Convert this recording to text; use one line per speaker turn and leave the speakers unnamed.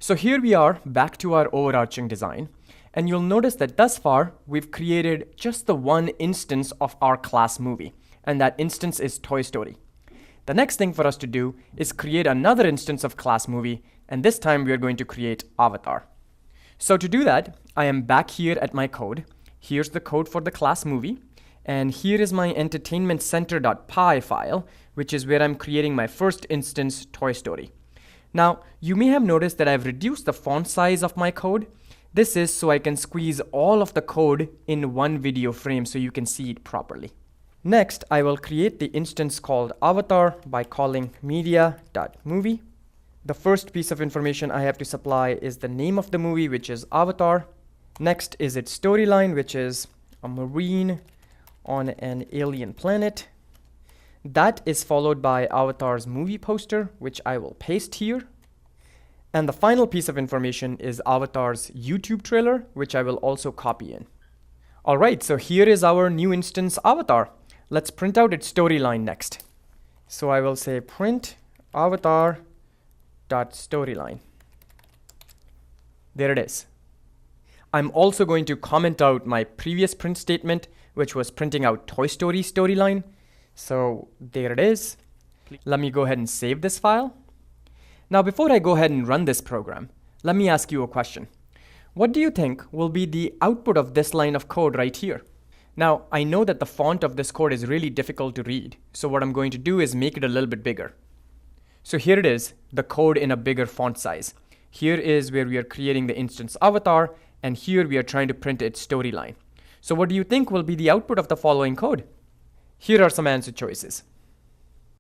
So here we are back to our overarching design, and you'll notice that thus far we've created just the one instance of our class movie, and that instance is Toy Story. The next thing for us to do is create another instance of class movie, and this time we are going to create Avatar. So to do that, I am back here at my code. Here's the code for the class movie, and here is my entertainmentcenter.py file, which is where I'm creating my first instance, Toy Story. Now, you may have noticed that I've reduced the font size of my code. This is so I can squeeze all of the code in one video frame so you can see it properly. Next, I will create the instance called Avatar by calling media.movie. The first piece of information I have to supply is the name of the movie, which is Avatar. Next is its storyline, which is a marine on an alien planet. That is followed by Avatar's movie poster, which I will paste here. And the final piece of information is Avatar's YouTube trailer, which I will also copy in. All right, so here is our new instance Avatar. Let's print out its storyline next. So I will say print avatar.storyline. There it is. I'm also going to comment out my previous print statement, which was printing out Toy Story storyline. So there it is. Let me go ahead and save this file. Now before I go ahead and run this program, let me ask you a question. What do you think will be the output of this line of code right here? Now I know that the font of this code is really difficult to read, so what I'm going to do is make it a little bit bigger. So here it is, the code in a bigger font size. Here is where we are creating the instance Avatar, and here we are trying to print its storyline. So what do you think will be the output of the following code? Here are some answer choices.